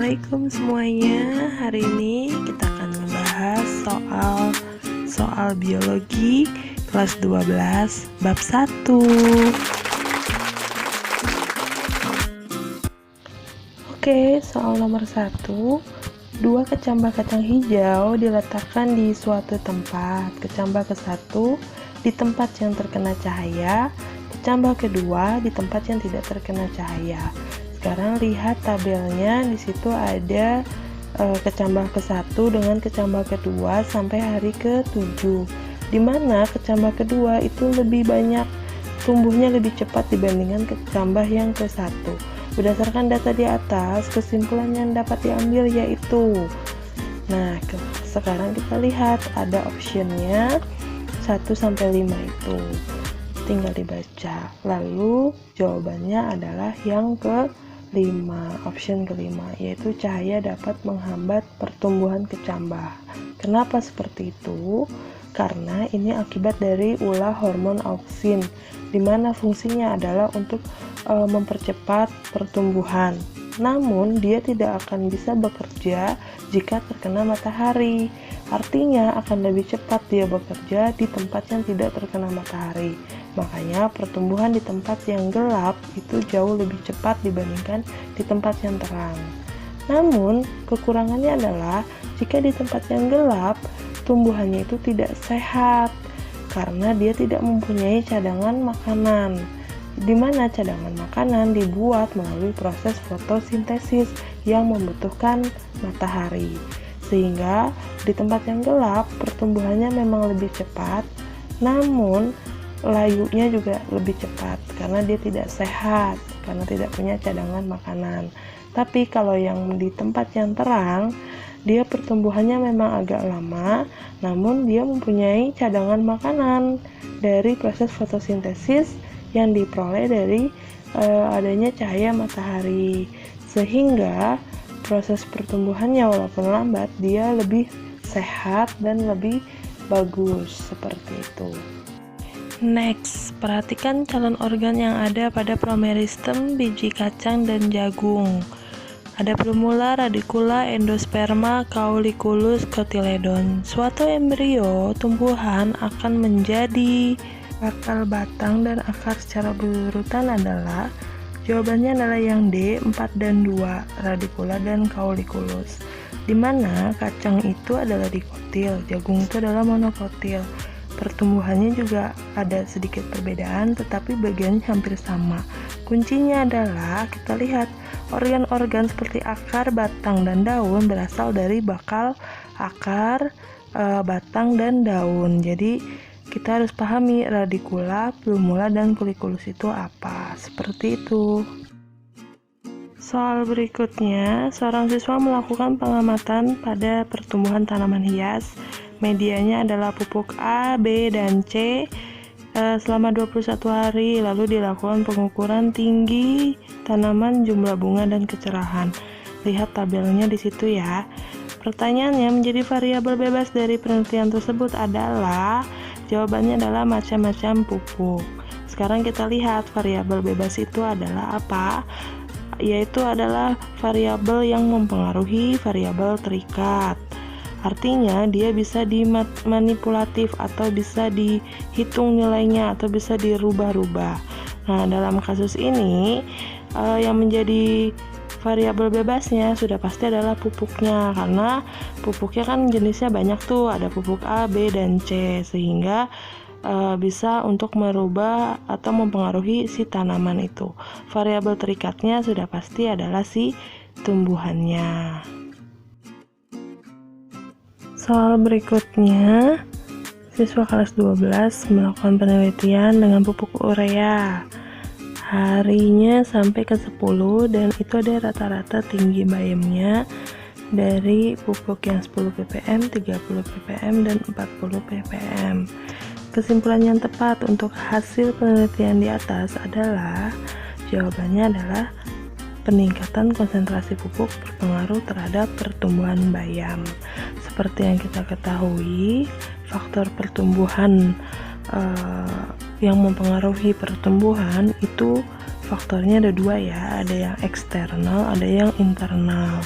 Assalamualaikum semuanya. Hari ini kita akan membahas soal biologi kelas 12 bab 1. Oke, soal nomor 1. Dua kecambah kacang hijau diletakkan di suatu tempat. Kecambah ke-1 di tempat yang terkena cahaya, kecambah kedua di tempat yang tidak terkena cahaya. Sekarang lihat tabelnya, di situ ada kecambah ke-1 dengan kecambah kedua sampai hari ke-7, di mana kecambah kedua itu lebih banyak tumbuhnya, lebih cepat dibandingkan kecambah yang ke-1. Berdasarkan data di atas, kesimpulan yang dapat diambil yaitu, sekarang kita lihat ada optionnya 1-5 itu tinggal dibaca, lalu jawabannya adalah yang ke-5, option ke-5, yaitu cahaya dapat menghambat pertumbuhan kecambah. Kenapa seperti itu? Karena ini akibat dari ulah hormon auksin, di mana fungsinya adalah untuk mempercepat pertumbuhan. Namun dia tidak akan bisa bekerja jika terkena matahari. Artinya akan lebih cepat dia bekerja di tempat yang tidak terkena matahari. Makanya pertumbuhan di tempat yang gelap itu jauh lebih cepat dibandingkan di tempat yang terang. Namun kekurangannya adalah jika di tempat yang gelap, tumbuhannya itu tidak sehat karena dia tidak mempunyai cadangan makanan, di mana cadangan makanan dibuat melalui proses fotosintesis yang membutuhkan matahari. Sehingga di tempat yang gelap pertumbuhannya memang lebih cepat, namun layunya juga lebih cepat karena dia tidak sehat, karena tidak punya cadangan makanan. Tapi kalau yang di tempat yang terang, dia pertumbuhannya memang agak lama, namun dia mempunyai cadangan makanan dari proses fotosintesis yang diperoleh dari adanya cahaya matahari, sehingga proses pertumbuhannya walaupun lambat, dia lebih sehat dan lebih bagus, seperti itu. Next, perhatikan calon organ yang ada pada promeristem biji kacang dan jagung. Ada plumula, radicula, endosperma, cauliculus, cotyledon. Suatu embrio tumbuhan akan menjadi bakal batang dan akar secara berurutan adalah, jawabannya adalah yang D, 4 dan 2, radicula dan cauliculus, di mana kacang itu adalah dikotil, jagung itu adalah monokotil. Pertumbuhannya juga ada sedikit perbedaan, tetapi bagiannya hampir sama. Kuncinya adalah kita lihat organ-organ seperti akar, batang, dan daun berasal dari bakal, akar, batang, dan daun. Jadi kita harus pahami radicula, plumula, dan cauliculus itu apa. Seperti itu. Soal berikutnya, seorang siswa melakukan pengamatan pada pertumbuhan tanaman hias. Medianya adalah pupuk A, B, dan C selama 21 hari. Lalu dilakukan pengukuran tinggi tanaman, jumlah bunga, dan kecerahan. Lihat tabelnya di situ ya. Pertanyaannya, menjadi variabel bebas dari penelitian tersebut adalah, jawabannya adalah macam-macam pupuk. Sekarang kita lihat variabel bebas itu adalah apa? Yaitu adalah variabel yang mempengaruhi variabel terikat. Artinya dia bisa dimanipulatif atau bisa dihitung nilainya atau bisa dirubah-rubah. Nah, dalam kasus ini yang menjadi variabel bebasnya sudah pasti adalah pupuknya, karena pupuknya kan jenisnya banyak tuh, ada pupuk A, B, dan C, sehingga bisa untuk merubah atau mempengaruhi si tanaman itu. Variabel terikatnya sudah pasti adalah si tumbuhannya. Soal berikutnya, siswa kelas 12 melakukan penelitian dengan pupuk urea. Harinya sampai ke 10 dan itu ada rata-rata tinggi bayamnya dari pupuk yang 10 ppm, 30 ppm, dan 40 ppm. Kesimpulan yang tepat untuk hasil penelitian di atas adalah, jawabannya adalah peningkatan konsentrasi pupuk berpengaruh terhadap pertumbuhan bayam. Seperti yang kita ketahui, faktor pertumbuhan yang mempengaruhi pertumbuhan itu faktornya ada dua ya, ada yang eksternal, ada yang internal.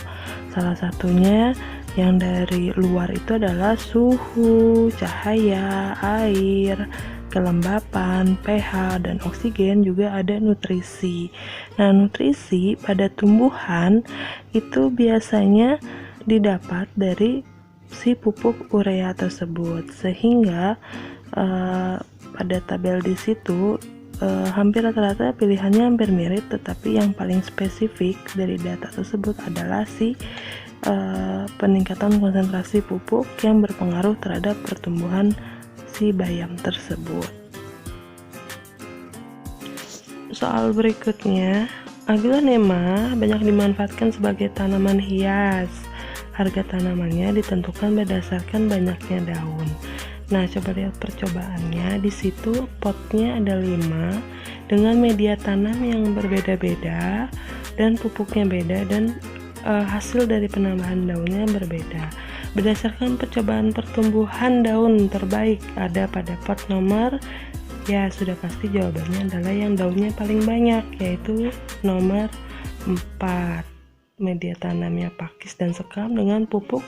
Salah satunya yang dari luar itu adalah suhu, cahaya, air, kelembapan, pH, dan oksigen, juga ada nutrisi. Nah, nutrisi pada tumbuhan itu biasanya didapat dari si pupuk urea tersebut, sehingga pada tabel di situ hampir rata-rata pilihannya hampir mirip, tetapi yang paling spesifik dari data tersebut adalah si peningkatan konsentrasi pupuk yang berpengaruh terhadap pertumbuhan si bayam tersebut. Soal berikutnya, aglaonema banyak dimanfaatkan sebagai tanaman hias. Harga tanamannya ditentukan berdasarkan banyaknya daun. Nah, coba lihat percobaannya. Di situ potnya ada 5 dengan media tanam yang berbeda-beda dan pupuknya beda, dan hasil dari penambahan daunnya berbeda. Berdasarkan percobaan pertumbuhan daun terbaik ada pada pot nomor, ya sudah pasti jawabannya adalah yang daunnya paling banyak, yaitu nomor 4. Media tanamnya pakis dan sekam dengan pupuk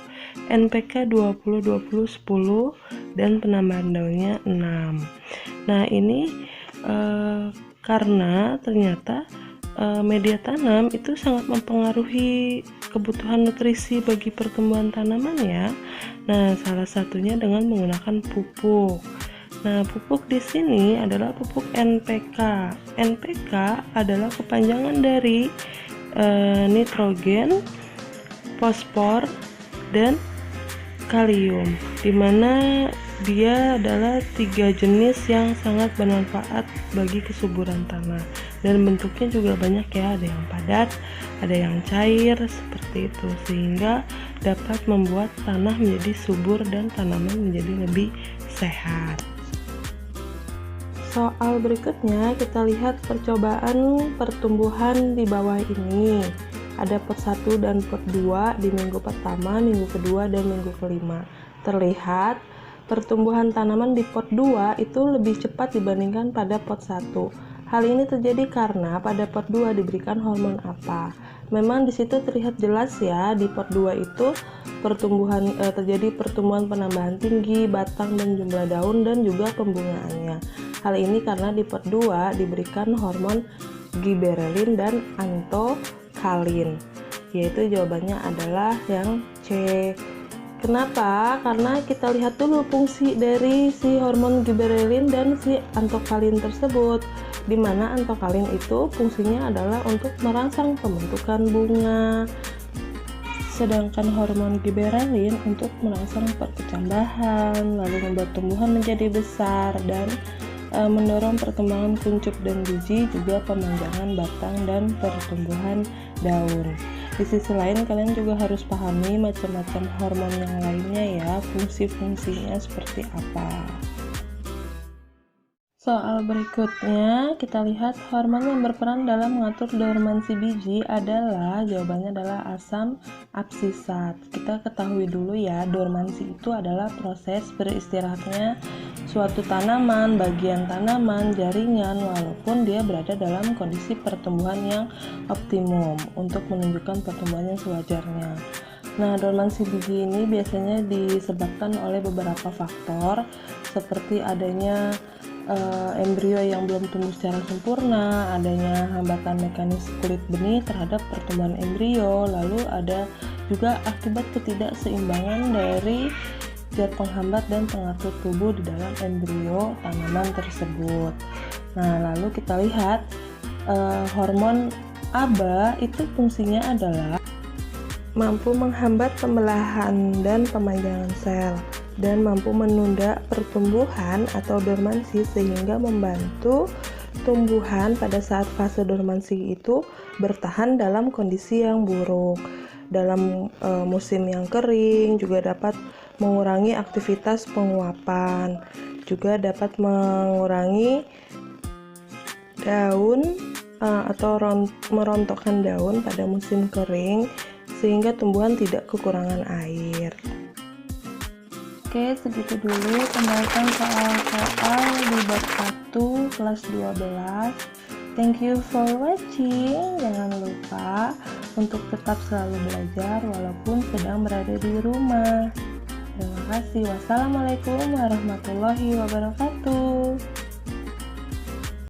NPK 20-20-10 dan penambahan daunnya 6. Nah, ini karena ternyata media tanam itu sangat mempengaruhi kebutuhan nutrisi bagi pertumbuhan tanaman ya. Nah, salah satunya dengan menggunakan pupuk. Nah, pupuk di sini adalah pupuk NPK. NPK adalah kepanjangan dari nitrogen, fosfor, dan kalium, dimana dia adalah 3 jenis yang sangat bermanfaat bagi kesuburan tanah, dan bentuknya juga banyak ya, ada yang padat, ada yang cair seperti itu, sehingga dapat membuat tanah menjadi subur dan tanaman menjadi lebih sehat. Soal berikutnya kita lihat percobaan pertumbuhan di bawah ini. Ada pot 1 dan pot 2 di minggu pertama, minggu kedua, dan minggu kelima. Terlihat pertumbuhan tanaman di pot 2 itu lebih cepat dibandingkan pada pot 1. Hal ini terjadi karena pada pot 2 diberikan hormon apa? Memang di situ terlihat jelas ya, di pot 2 itu terjadi pertumbuhan penambahan tinggi batang dan jumlah daun dan juga pembungaannya. Hal ini karena di pot 2 diberikan hormon giberelin dan antokalin, yaitu jawabannya adalah yang C. Kenapa? Karena kita lihat dulu fungsi dari si hormon giberelin dan si antokalin tersebut, di mana antokalin itu fungsinya adalah untuk merangsang pembentukan bunga, sedangkan hormon giberelin untuk merangsang perkecambahan, lalu membuat tumbuhan menjadi besar dan mendorong perkembangan kuncup dan biji, juga pemanjangan batang dan pertumbuhan daun. Di sisi lain, kalian juga harus pahami macam-macam hormon yang lainnya ya, fungsi-fungsinya seperti apa. Soal berikutnya, kita lihat hormon yang berperan dalam mengatur dormansi biji adalah, jawabannya adalah asam absisat. Kita ketahui dulu ya, dormansi itu adalah proses beristirahatnya suatu tanaman, bagian tanaman, jaringan, walaupun dia berada dalam kondisi pertumbuhan yang optimum untuk menunjukkan pertumbuhan yang sewajarnya. Nah, dormansi biji ini biasanya disebabkan oleh beberapa faktor, seperti adanya embrio yang belum tumbuh secara sempurna, adanya hambatan mekanis kulit benih terhadap pertumbuhan embrio, lalu ada juga akibat ketidakseimbangan dari zat penghambat dan pengatur tubuh di dalam embrio tanaman tersebut. Nah, lalu kita lihat hormon ABA itu fungsinya adalah mampu menghambat pembelahan dan pemanjangan sel, dan mampu menunda pertumbuhan atau dormansi, sehingga membantu tumbuhan pada saat fase dormansi itu bertahan dalam kondisi yang buruk. Dalam musim yang kering juga dapat mengurangi aktivitas penguapan, juga dapat mengurangi daun atau merontokkan daun pada musim kering, sehingga tumbuhan tidak kekurangan air. Oke, segitu dulu pembahasan soal di bab 1 kelas 12. Thank you for watching. Jangan lupa untuk tetap selalu belajar walaupun sedang berada di rumah. Terima kasih. Wassalamualaikum warahmatullahi wabarakatuh.